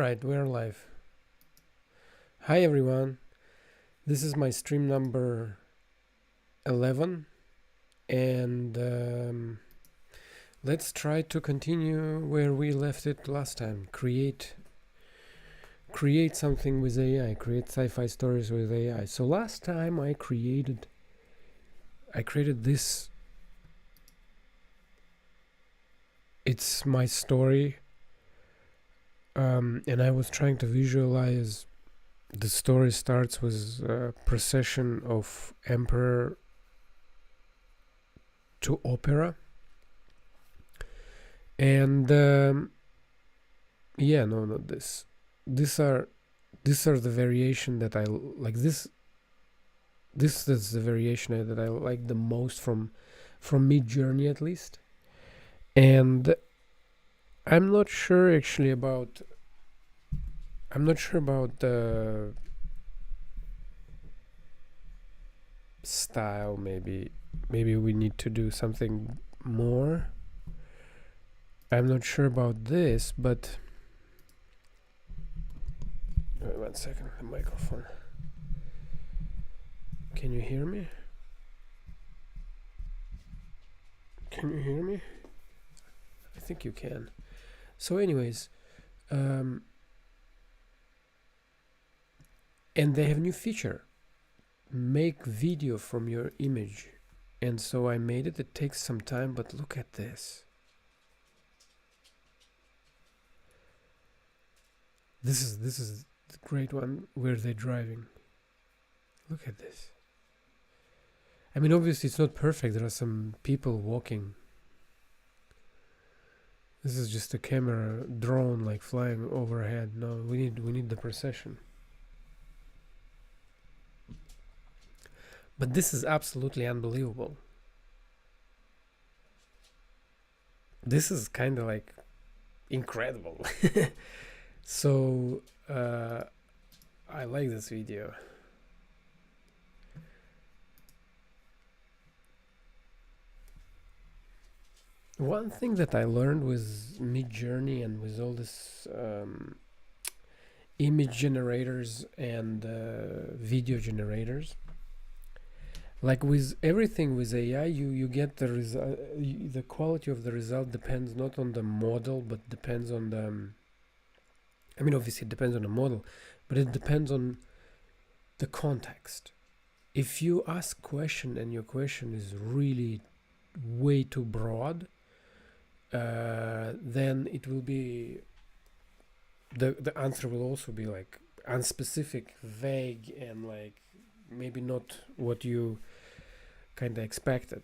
Alright, we're live. Hi everyone. This is my stream number 11 and let's try to continue where we left it last time. Create something with AI, create sci-fi stories with AI. So last time I created this. It's my story, and I was trying to visualize. The story starts with a procession of emperor to opera, and yeah, no, not this. These are the variation that I like. This is the variation that I like the most from Mid Journey, at least. And I'm not sure actually about. I'm not sure about the style. Maybe we need to do something more. I'm not sure about this, but wait 1 second. The microphone. Can you hear me? Can you hear me? I think you can. So anyways, and they have a new feature, make video from your image. And so I made it. It takes some time, but look at this. This is the great one where they're driving. Look at this. I mean, obviously it's not perfect. There are some people walking. This is just a camera drone like flying overhead. No, we need the procession. But this is absolutely unbelievable. This is kind of like incredible. So I like this video. One thing that I learned with Mid Journey and with all this image generators and video generators, like with everything with AI, you get the result. The quality of the result depends not on the model, but depends on the. I mean, obviously it depends on the model, but it depends on the context. If you ask question and your question is really way too broad, then it will be the answer will also be like unspecific, vague, and like maybe not what you kind of expected.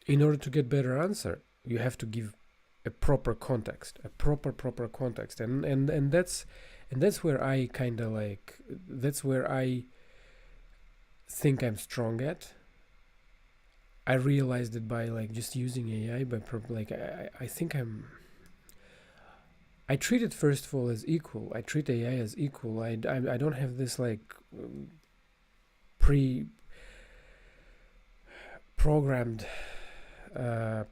In order to get better answer, you have to give a proper context, a proper context, and that's where I kind of like, that's where I think I'm strong at. I realized it by like just using AI, but I think I treat it first of all as equal. I treat AI as equal. I don't have this like pre-programmed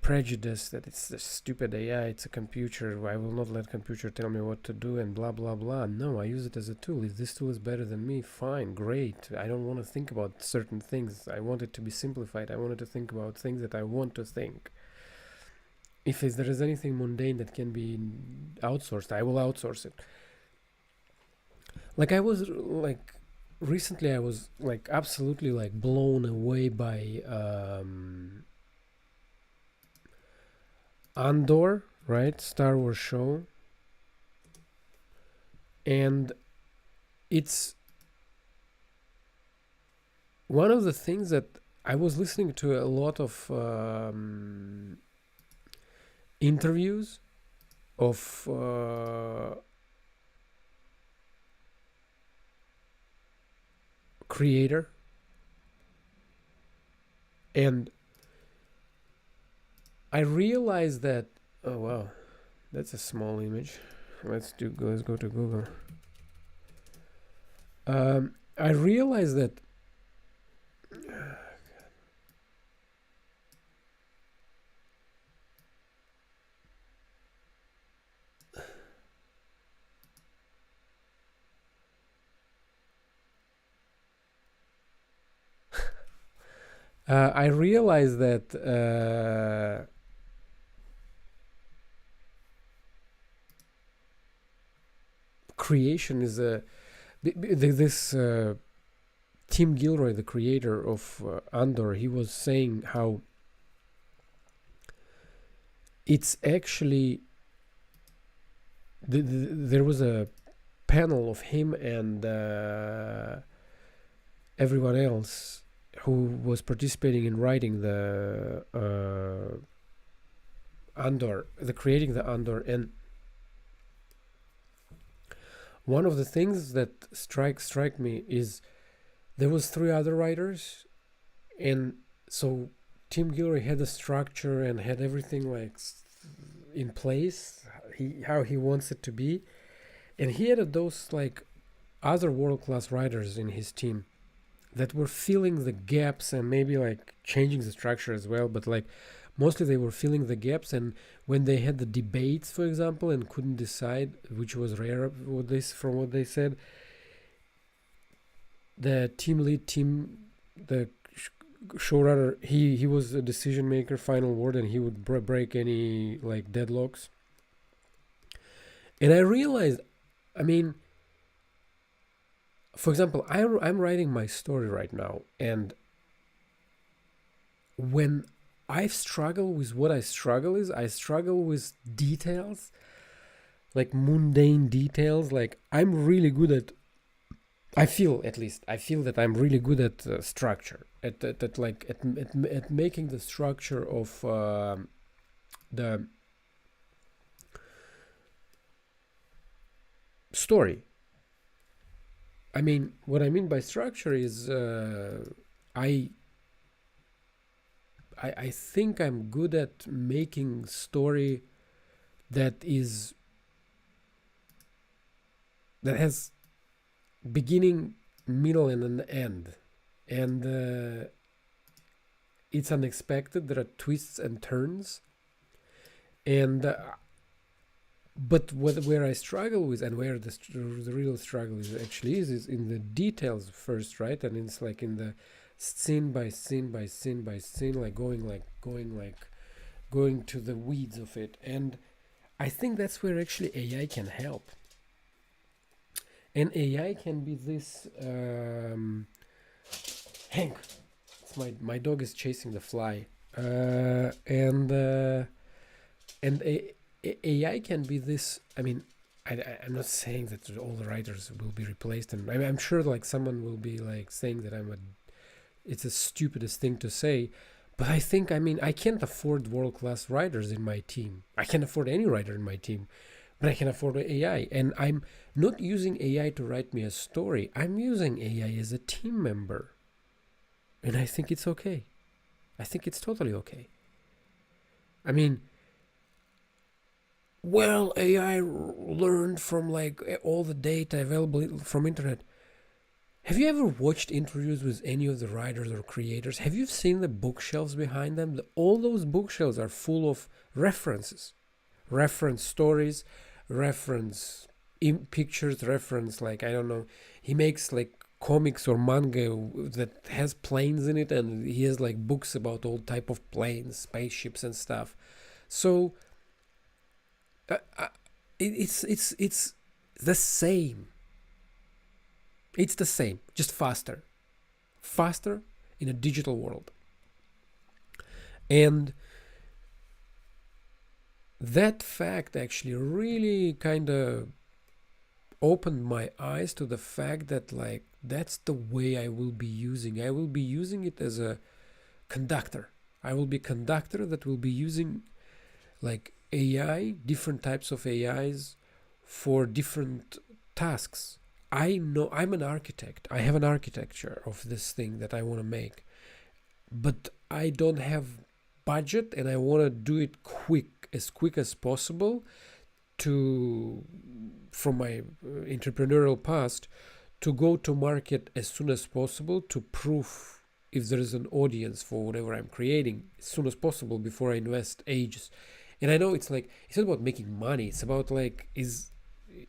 prejudice that it's a stupid AI, it's a computer, I will not let computer tell me what to do and blah blah blah. No, I use it as a tool. If this tool is better than me, fine, great. I don't want to think about certain things. I want it to be simplified. I wanted to think about things that I want to think. If there is anything mundane that can be outsourced, I will outsource it. Like I was like recently I was like absolutely like blown away by ANDOR, right? Star Wars show. And it's one of the things that I was listening to a lot of interviews of creator, and I realized that, oh wow, that's a small image. Let's go to Google. I realized that I realized that creation is this Tim Gilroy, the creator of ANDOR, he was saying how it's actually there was a panel of him and everyone else who was participating in writing the ANDOR, the creating the ANDOR, and one of the things that strike me is there was 3 other writers, and so Tim Gilroy had a structure and had everything like in place, how he wants it to be, and he had those like other world-class writers in his team that were filling the gaps and maybe like changing the structure as well, but like mostly they were filling the gaps. And when they had the debates, for example, and couldn't decide, which was rare from what they said, the team lead, the showrunner, he was a decision maker, final word, and he would break any like deadlocks. And I realized, I mean, for example, I'm writing my story right now, and when I struggle with what I struggle with details, like mundane details. Like I'm really good at, I feel that I'm really good at structure, at making the structure of the story. I mean, what I mean by structure is I think I'm good at making story that has beginning, middle, and an end, and it's unexpected. There are twists and turns, and but where I struggle with, and where the real struggle is in the details first, right? And it's like in the scene by scene by scene by scene, like going to the weeds of it. And I think that's where actually AI can help. And AI can be this Hank, it's my dog is chasing the fly, and AI can be this. I mean, I'm not saying that all the writers will be replaced, and I'm sure like someone will be like saying that it's the stupidest thing to say, but I think, I mean, I can't afford world-class writers in my team. I can't afford any writer in my team, but I can afford AI, and I'm not using AI to write me a story. I'm using AI as a team member, and I think it's okay. I think it's totally okay. I mean, well, AI learned from like all the data available from internet. Have you ever watched interviews with any of the writers or creators? Have you seen the bookshelves behind them? All those bookshelves are full of references, reference stories, reference pictures, reference, like, I don't know, he makes like comics or manga that has planes in it, and he has like books about all type of planes, spaceships and stuff. So it's the same. It's the same, just faster in a digital world. And that fact actually really kind of opened my eyes to the fact that like that's the way I will be using it as a conductor. I will be a conductor that will be using like AI, different types of AIs for different tasks. I know I'm an architect. I have an architecture of this thing that I want to make, but I don't have budget, and I want to do it as quick as possible from my entrepreneurial past, to go to market as soon as possible, to prove if there is an audience for whatever I'm creating as soon as possible before I invest ages. And I know it's like, it's not about making money. It's about like, is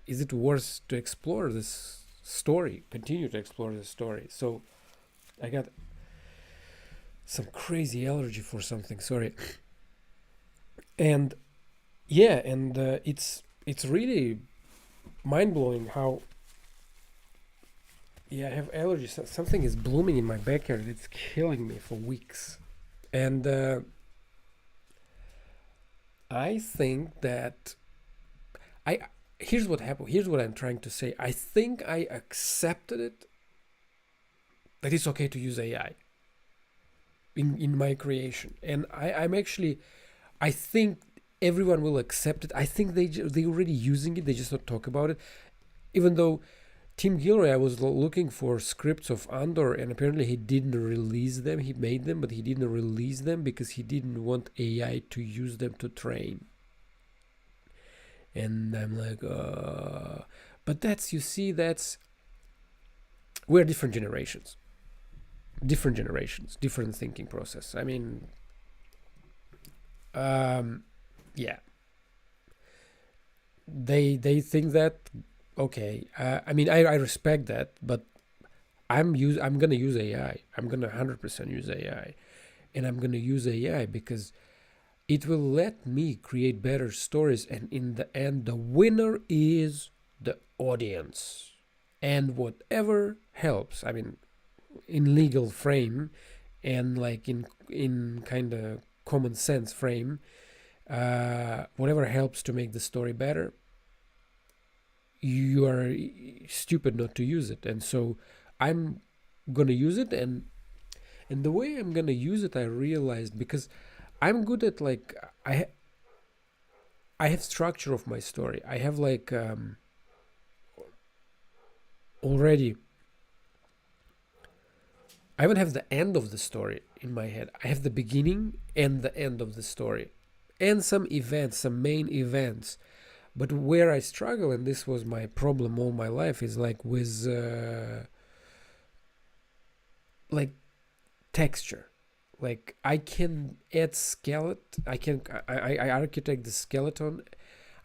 it worth to explore this story, continue to explore this story? So some crazy allergy for something. Sorry. And yeah, and it's really mind blowing how I have allergies. Something is blooming in my backyard. It's killing me for weeks. And I think that I here's what happened. Here's what I'm trying to say. I think I accepted it that it's okay to use AI in my creation, and I'm actually I think everyone will accept it. I think they already using it. They just not talk about it. Even though Tim Gilroy, I was looking for scripts of ANDOR, and apparently he didn't release them. He made them, but he didn't release them because he didn't want AI to use them to train. And I'm like, but that's, you see, that's, we're different generations, different thinking process. I mean, yeah, they think that, okay. I mean, I respect that, but I'm gonna use AI. I'm gonna 100% use AI, and I'm gonna use AI because it will let me create better stories, and in the end, the winner is the audience, and whatever helps. I mean, in legal frame, and like in kind of common sense frame, whatever helps to make the story better, you are stupid not to use it. And so I'm gonna use it, and the way I'm gonna use it, I realized, because I'm good at, like, I have structure of my story. I have like already, I even have the end of the story in my head. I have the beginning and the end of the story, and some events, some main events. But where I struggle, and this was my problem all my life, is like with like texture. Like, I can add skeleton. I architect the skeleton.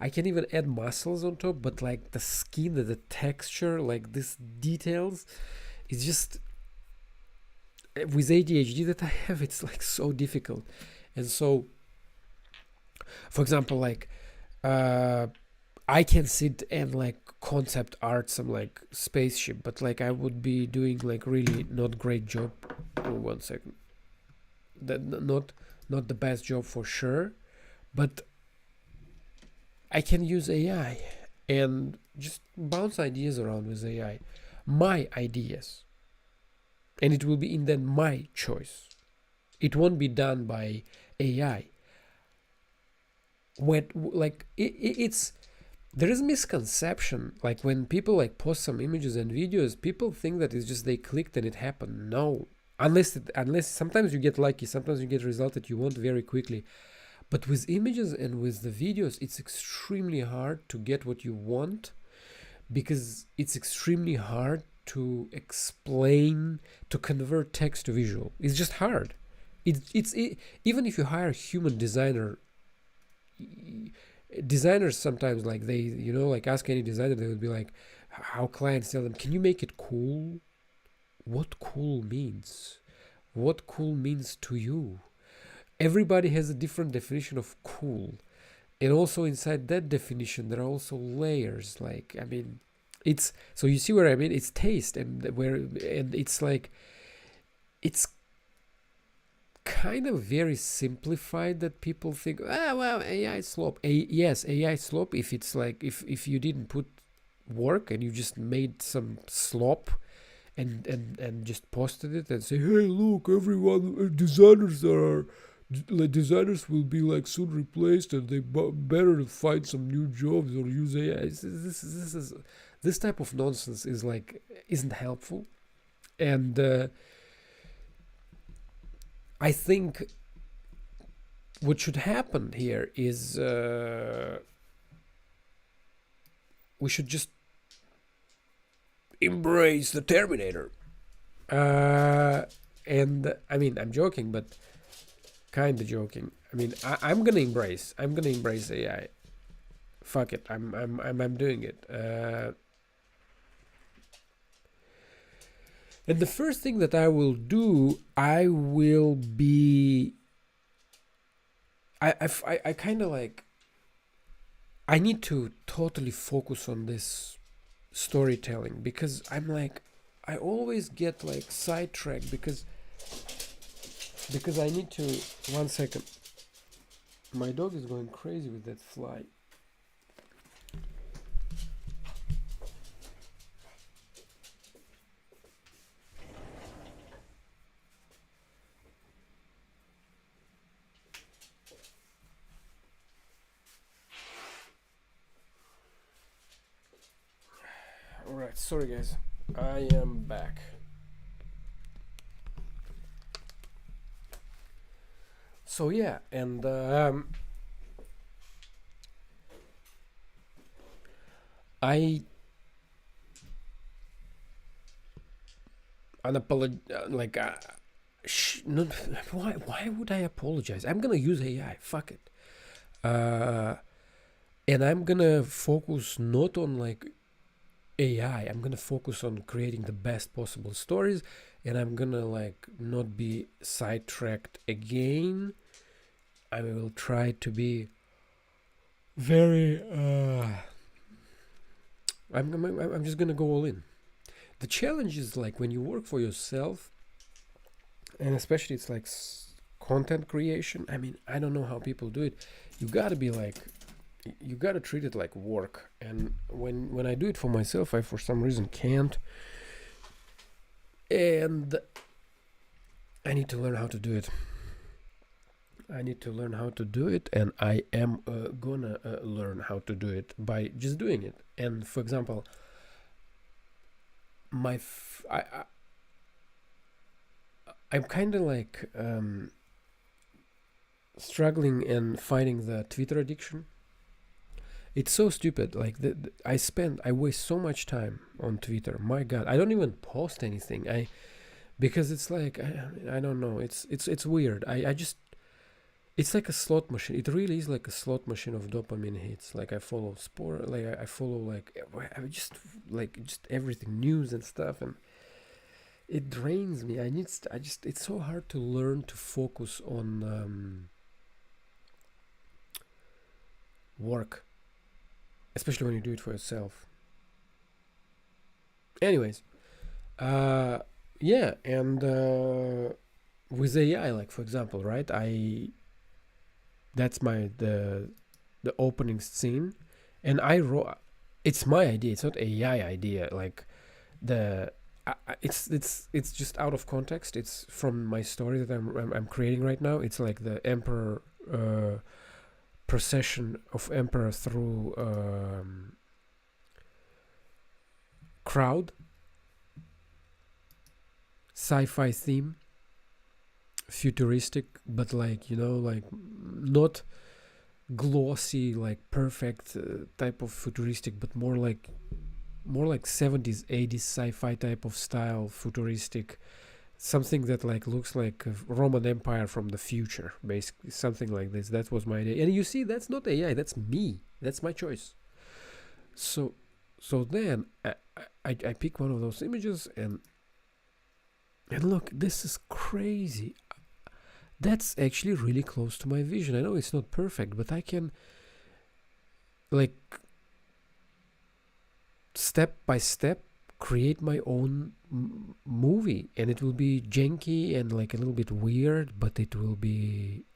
I can even add muscles on top, but like the skin, the texture, like this details, it's just, with ADHD that I have, it's like so difficult. And so, for example, like I can sit and like concept art some like spaceship, but like I would be doing like really not great job. Oh, 1 second. That not the best job for sure, but I can use AI and just bounce ideas around with AI, my ideas, and it will be in then my choice. It won't be done by AI. When like it's, there is misconception, like when people like post some images and videos, people think that it's just they clicked and it happened. No, unless sometimes you get lucky, sometimes you get a result that you want very quickly. But with images and with the videos, it's extremely hard to get what you want, because it's extremely hard to explain, to convert text to visual. It's just hard. Even if you hire a human designer, designers sometimes, like, they, like, ask any designer, they would be like, how clients tell them, can you make it cool? What cool means to you? Everybody has a different definition of cool, and also inside that definition there are also layers. Like, I mean, it's, so you see where I mean, it's taste, and it's like, it's kind of very simplified that people think, well, AI slop. Yes, AI slop if it's like, if you didn't put work and you just made some slop and just posted it and say, hey, look, everyone, designers will be like soon replaced, and they better find some new jobs or use AI. This type of nonsense is like, isn't helpful. And I think what should happen here is we should just embrace the Terminator. And I mean, I'm joking, but kind of joking. I mean, I'm gonna embrace AI. Fuck it, I'm doing it. And the first thing that I will do, I will be. I kind of like. I need to totally focus on this storytelling because I'm like, I always get like sidetracked because I need to. 1 second. My dog is going crazy with that fly. Alright, sorry guys. I am back. So yeah, and I like not, why would I apologize? I'm gonna use AI. Fuck it. And I'm gonna focus not on like AI. I'm gonna focus on creating the best possible stories, and I'm gonna like not be sidetracked again. I will try to be very. I'm just gonna go all in. The challenge is like when you work for yourself, and especially it's like content creation. I mean, I don't know how people do it. You gotta be like, you gotta treat it like work. And when I do it for myself, I for some reason can't. And I need to learn how to do it. And I am gonna learn how to do it by just doing it. And for example, I'm kind of like struggling and fighting the Twitter addiction. It's so stupid. Like I waste so much time on Twitter. My God, I don't even post anything. Because it's like I don't know. It's weird. I just it's like a slot machine. It really is like a slot machine of dopamine hits. Like I follow sport. Like I follow I just everything, news and stuff, and it drains me. It's so hard to learn to focus on work, especially when you do it for yourself. Anyways, yeah, and with AI, like for example, right? That's the opening scene, and I wrote. It's my idea. It's not AI idea. Like the it's just out of context. It's from my story that I'm creating right now. It's like the emperor procession of emperor through crowd, sci-fi theme, futuristic, but like like not glossy, like perfect type of futuristic, but more like 70s 80s sci-fi type of style, futuristic, something that like looks like a Roman Empire from the future, basically something like this. That was my idea. And you see, that's not AI, that's me, that's my choice. So then I pick one of those images, and look, this is crazy. That's actually really close to my vision. I know it's not perfect, but I can like step by step create my own movie, and it will be janky and like a little bit weird, but it will be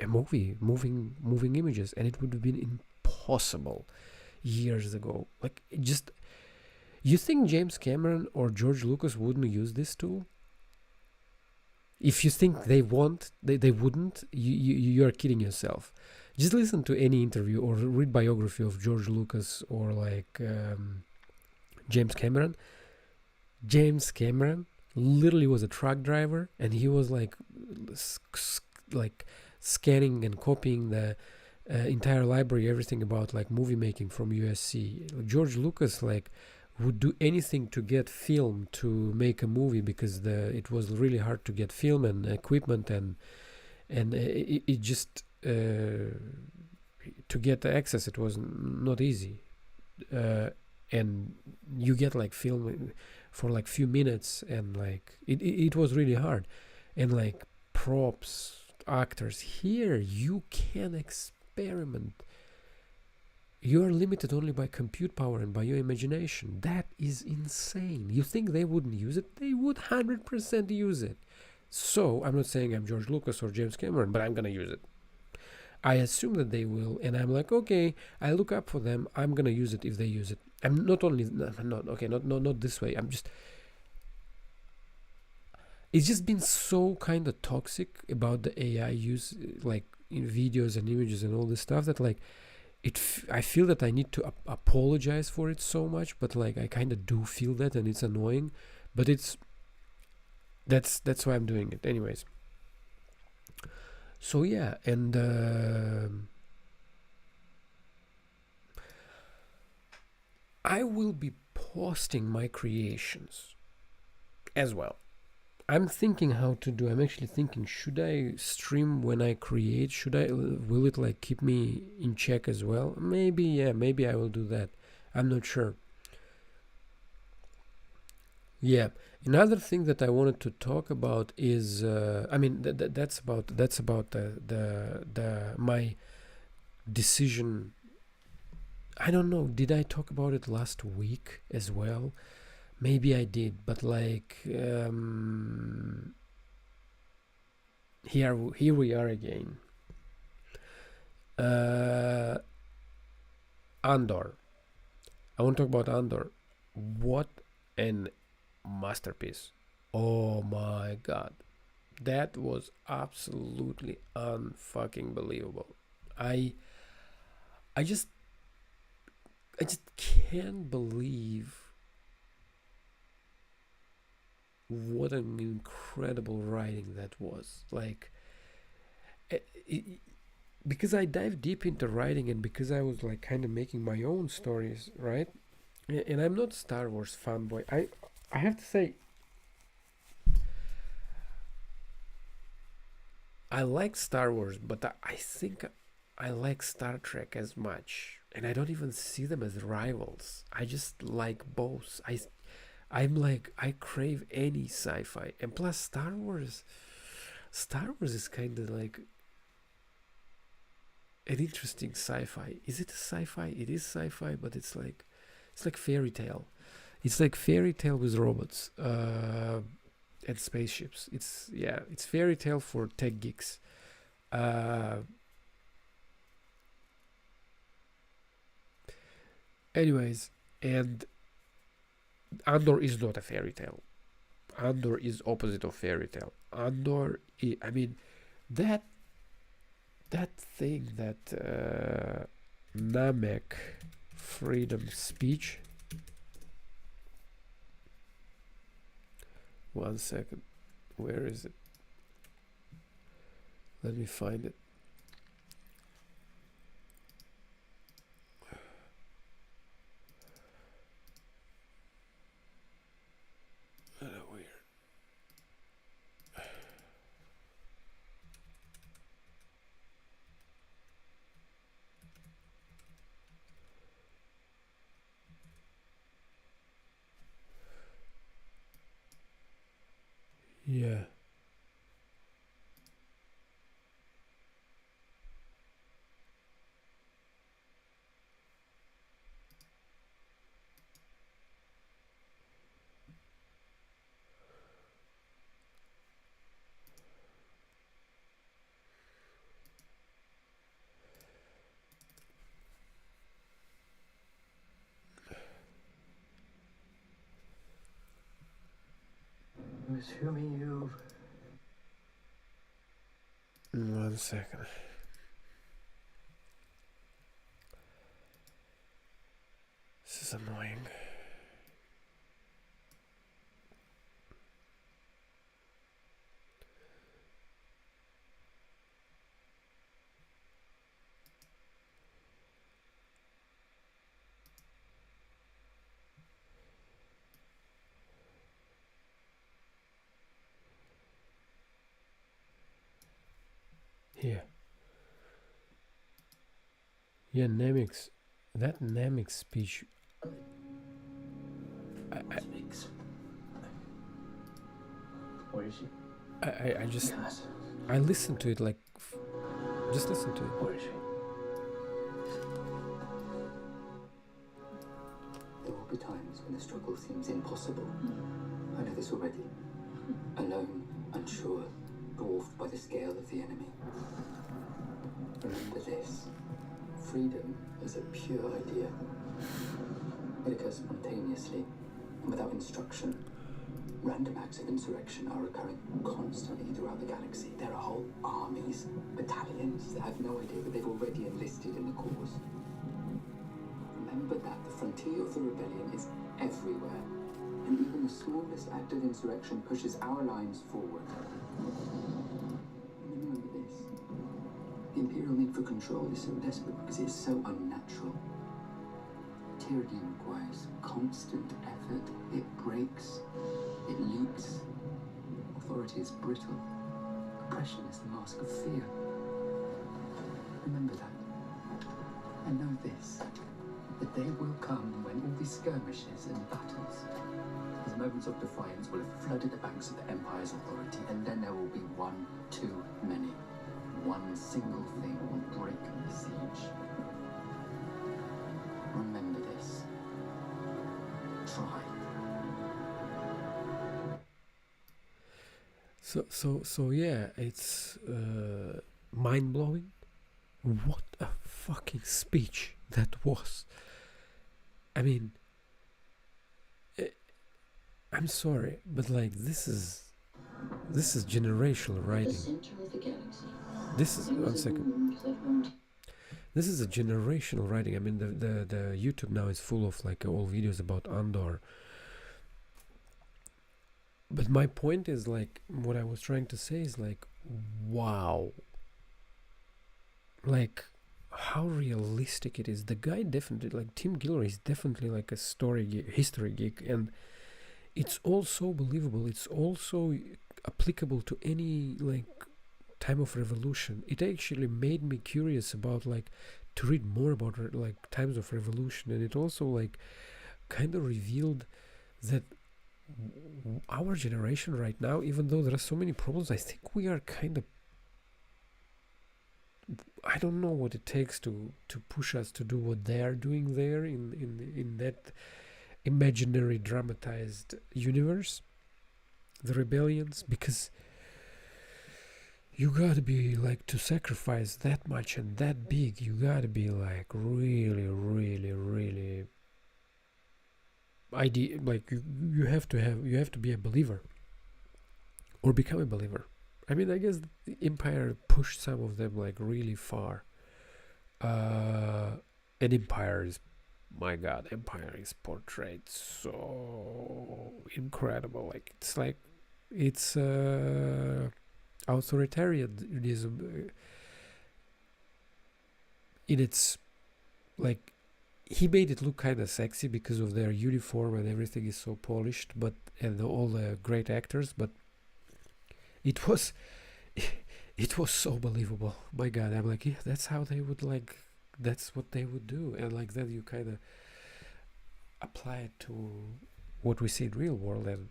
a movie, moving images, and it would have been impossible years ago. Like just, you think James Cameron or George Lucas wouldn't use this tool? If you think they wouldn't, you are kidding yourself. Just listen to any interview or read biography of George Lucas or like James Cameron. James Cameron literally was a truck driver, and he was like scanning and copying the entire library, everything about like movie making from USC. George Lucas like would do anything to get film to make a movie, because it was really hard to get film and equipment, and it just to get the access, it was not easy, and you get like film for like few minutes, and like it was really hard. And like props, actors, here you can experiment. You are limited only by compute power and by your imagination. That is insane. You think they wouldn't use it? They would 100% use it. So I'm not saying I'm George Lucas or James Cameron, but I'm gonna use it. I assume that they will, and I'm like, okay, I look up for them. I'm gonna use it if they use it. I'm not only not okay, not this way. I'm just. It's just been so kind of toxic about the AI use, like in videos and images and all this stuff, that like I feel that I need to apologize for it so much, but like I kind of do feel that, and it's annoying, but that's why I'm doing it anyways. So yeah, and I will be posting my creations as well. I'm thinking how to do. I'm actually thinking, should I stream when I create? Will it like keep me in check as well? Maybe, yeah, maybe I will do that. I'm not sure. Yeah. Another thing that I wanted to talk about is, I mean, that's about the my decision. I don't know. Did I talk about it last week as well? Maybe I did, but like here we are again. ANDOR. I want to talk about ANDOR. What an masterpiece! Oh my god, that was absolutely unfucking believable. I just can't believe what an incredible writing that was. Like, because I dived deep into writing, and because I was like kind of making my own stories, right? And I'm not Star Wars fanboy. I have to say, I like Star Wars, but I think I like Star Trek as much, and I don't even see them as rivals. I just like both. I'm like, I crave any sci-fi, and plus Star Wars is kind of like an interesting sci-fi. Is it a sci-fi? It is sci-fi, but it's like fairy tale. It's like fairy tale with robots and spaceships. It's fairy tale for tech geeks. Anyways, and Andor is not a fairy tale. Andor is opposite of fairy tale. Andor, I mean, that thing that Namek freedom speech. One second, where is it? Let me find it. Weird. Yeah. One second. This is annoying. Here. Yeah, that Namek speech. Where is she? I just Yes. I listen to it like just listen to it. Where is she? There will be times when the struggle seems impossible. I know this already. Alone, unsure, dwarfed by the scale of the enemy. Remember this. Freedom is a pure idea. It occurs spontaneously and without instruction. Random acts of insurrection are occurring constantly throughout the galaxy. There are whole armies, battalions that have no idea that they've already enlisted in the cause. Remember that the frontier of the rebellion is everywhere, and even the smallest act of insurrection pushes our lines forward. Remember this. The Imperial need for control is so desperate because it is so unnatural. Tyranny requires constant effort. It breaks. It leaks. Authority is brittle. Oppression is the mask of fear. Remember that. And know this. The day will come when all these skirmishes and battles, these moments of defiance will have flooded the banks of the Empire's authority, and then there will be one too many. One single thing will break the siege. Remember this. Try. So yeah, it's mind blowing. What a fucking speech that was. I mean, I'm sorry, but like this is generational writing. This is 1 second. This is a generational writing. I mean, the YouTube now is full of like all videos about ANDOR. But my point is like what I was trying to say is like, wow. Like how realistic it is. The guy definitely, like Tim Gilroy, is definitely like a history geek, and it's all so believable. It's also applicable to any like time of revolution. It actually made me curious about like to read more about like times of revolution, and it also like kind of revealed that our generation right now, even though there are so many problems, I think we are kind of, I don't know what it takes to push us to do what they are doing there in that imaginary dramatized universe, the rebellions, because you gotta be like, to sacrifice that much and that big, you gotta be like really like you have to be a believer or become a believer. I mean, I guess the Empire pushed some of them like really far. And Empire is, my God, Empire is portrayed so incredible. Like it's authoritarianism in its, like, he made it look kind of sexy because of their uniform and everything is so polished, but and all the great actors, but it was so believable. My God, I'm like, yeah, that's how they would, like, that's what they would do. And like that you kind of apply it to what we see in real world, and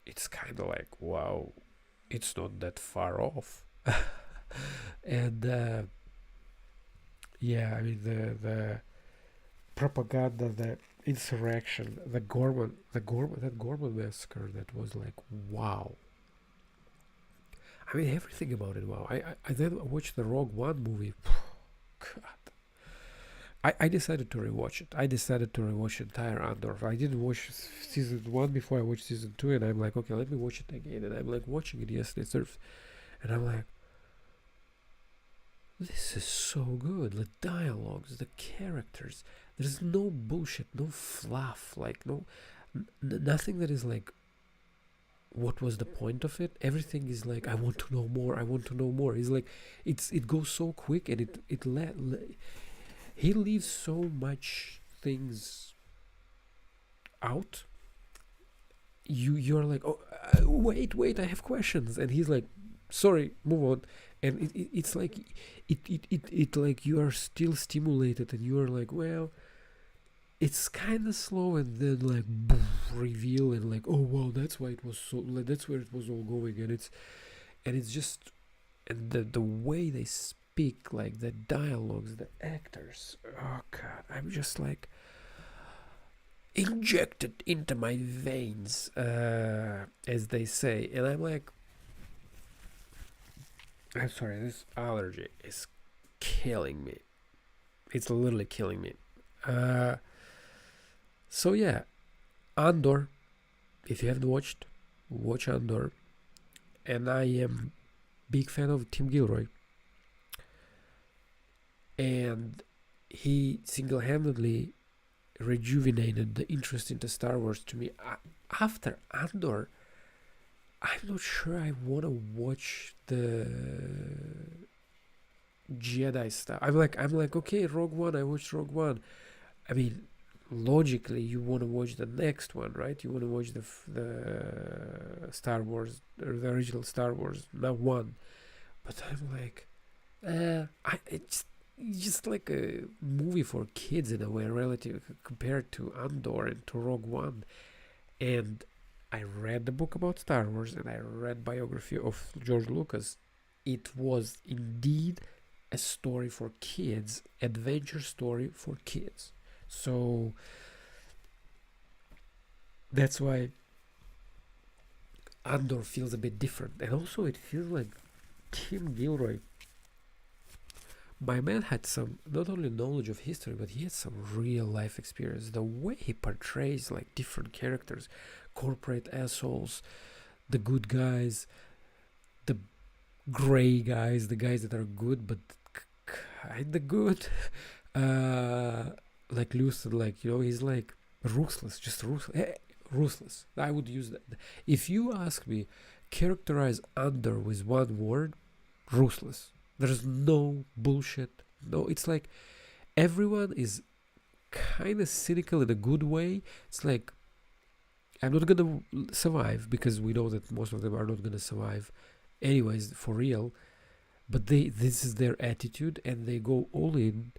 it's kind of like, wow, it's not that far off. And yeah, I mean the propaganda, the insurrection, that Gorman massacre, that was like, wow. I mean, everything about it, wow. I then watched the Rogue One movie. God. I decided to rewatch it. I decided to rewatch entire Andor. I didn't watch season 1 before I watched season 2, and I'm like, okay, let me watch it again. And I'm like watching it yesterday, and I'm like, this is so good. The dialogues, the characters. There's no bullshit, no fluff, like nothing that is like, what was the point of it? Everything is like, I want to know more. I want to know more. It's like it goes so quick, and he leaves so much things out. You're like, oh, wait, I have questions, and he's like, sorry, move on. And it's like it like you are still stimulated, and you are like, well, it's kind of slow, and then like boom, reveal, and like, oh wow, that's why it was so, like, that's where it was all going. And it's just, and the way they speak, like the dialogues, the actors, oh god, I'm just like injected into my veins, as they say. And I'm like, I'm sorry, this allergy is killing me. It's literally killing me. So yeah, Andor. If you haven't watched, watch Andor. And I am big fan of Tim Gilroy, and he single-handedly rejuvenated the interest into Star Wars to me. After Andor, I'm not sure I want to watch the Jedi stuff. I'm like, okay, Rogue One. I watched Rogue One. I mean, logically, you want to watch the next one, right? You want to watch the Star Wars, or the original Star Wars, not one. But I'm like, it's just like a movie for kids in a way, relative compared to Andor and to Rogue One. And I read the book about Star Wars, and I read biography of George Lucas. It was indeed a story for kids, adventure story for kids. So that's why Andor feels a bit different, and also it feels like Tim Gilroy, my man, had some not only knowledge of history, but he had some real life experience. The way he portrays like different characters, corporate assholes, the good guys, the gray guys, the guys that are good but kinda good. Like Lucid, like, he's like ruthless, just ruthless. I would use that. If you ask me, characterize Andor with one word, ruthless. There's no bullshit. No, it's like everyone is kind of cynical in a good way. It's like, I'm not gonna survive, because we know that most of them are not gonna survive anyways, for real. But this is their attitude, and they go all in.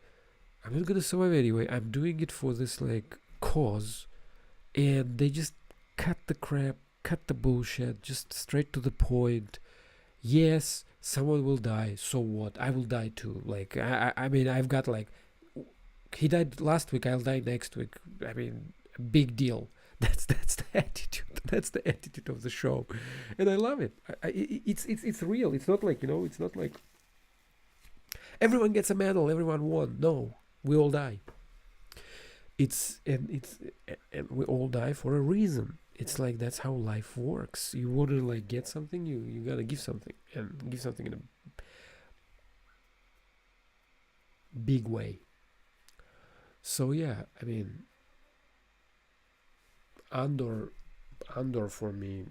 I'm not gonna survive anyway. I'm doing it for this like cause, and they just cut the crap, cut the bullshit, just straight to the point. Yes, someone will die. So what? I will die too. Like, I mean, I've got like, he died last week. I'll die next week. I mean, big deal. That's the attitude. That's the attitude of the show, and I love it. It's real. It's not like, It's not like everyone gets a medal. Everyone won. No, we all die. And we all die for a reason. It's like, that's how life works. You want to like get something, you gotta give something, and give something in a big way. So yeah, I mean, Andor for me,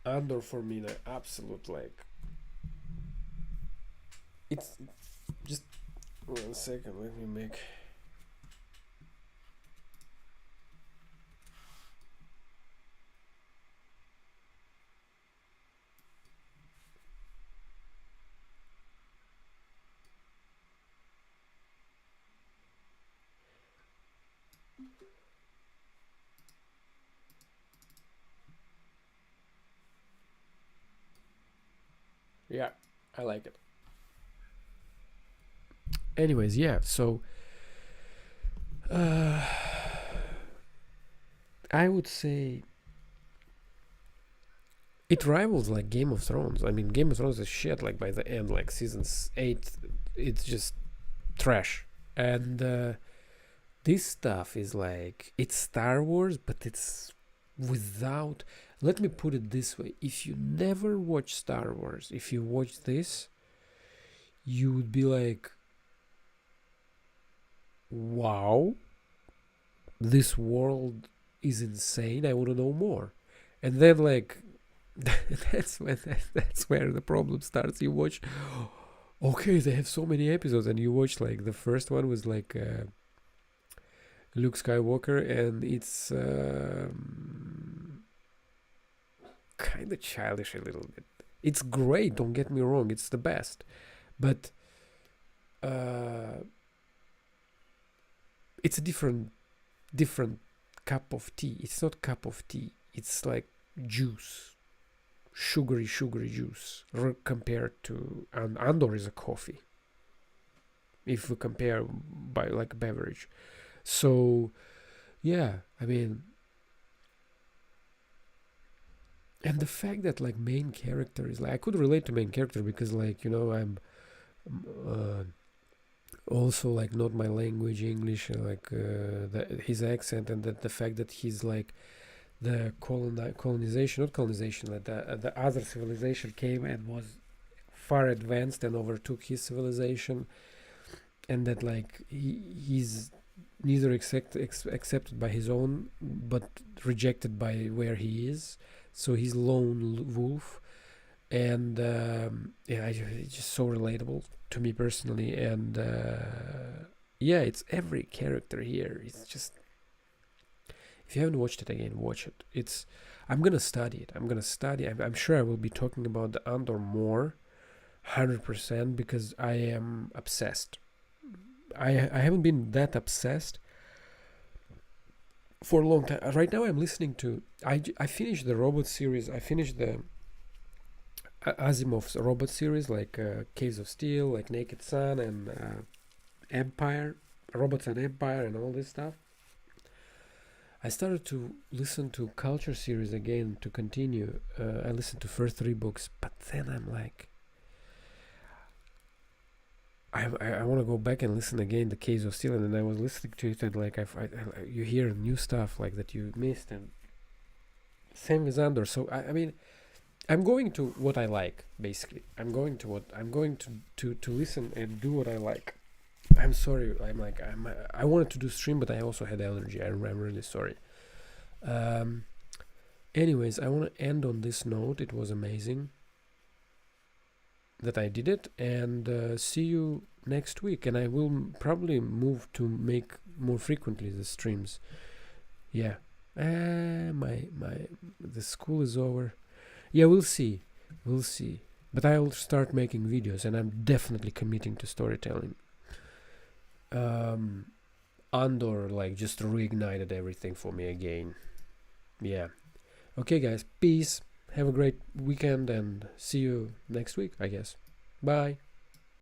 the absolute, like, it's just 1 second. Let me make. Yeah, I like it. Anyways, yeah. So, I would say it rivals like Game of Thrones. I mean, Game of Thrones is shit. Like, by the end, like season 8, it's just trash. And this stuff is like, it's Star Wars, but it's without. Let me put it this way: if you never watch Star Wars, if you watch this, you would be like, wow, this world is insane. I want to know more. And then, like, that's where the problem starts. You watch, okay, they have so many episodes, and you watch like the first one was like Luke Skywalker, and it's kind of childish a little bit. It's great, don't get me wrong, it's the best, but it's a different cup of tea. It's not cup of tea. It's like juice, sugary juice, compared to, and Andor is a coffee. If we compare by like beverage, so yeah, I mean, and the fact that like main character is like, I could relate to main character because like, you know, I'm uh, also like not my language English, like his accent, and that the fact that he's like the colonization, not colonization, like the other civilization came and was far advanced and overtook his civilization, and that like he's neither accepted by his own but rejected by where he is, so he's lone wolf. And yeah, it's just so relatable to me personally. And yeah, it's every character here. It's just, if you haven't watched it, again, watch it. It's, I'm gonna study it. I'm sure I will be talking about the Andor more, 100%, because I am obsessed. I haven't been that obsessed for a long time. Right now I'm listening to, I finished the robot series. I finished the Asimov's robot series, like Caves of Steel, like Naked Sun, and Empire, Robots and Empire, and all this stuff. I started to listen to Culture series again to continue. I listened to first 3 books, but then I'm like, I want to go back and listen again the Caves of Steel, and then I was listening to it, and like you hear new stuff like that you missed, and same with Andor. So I mean, I'm going to what I like, basically. I'm going to listen and do what I like. I'm sorry. I wanted to do stream, but I also had allergy. I'm really sorry. Anyways, I want to end on this note. It was amazing that I did it, and see you next week. And I will probably move to make more frequently the streams. Yeah. The school is over. Yeah, we'll see. But I'll start making videos, and I'm definitely committing to storytelling. Andor like just reignited everything for me again. Yeah. Okay, guys. Peace. Have a great weekend, and see you next week, I guess. Bye.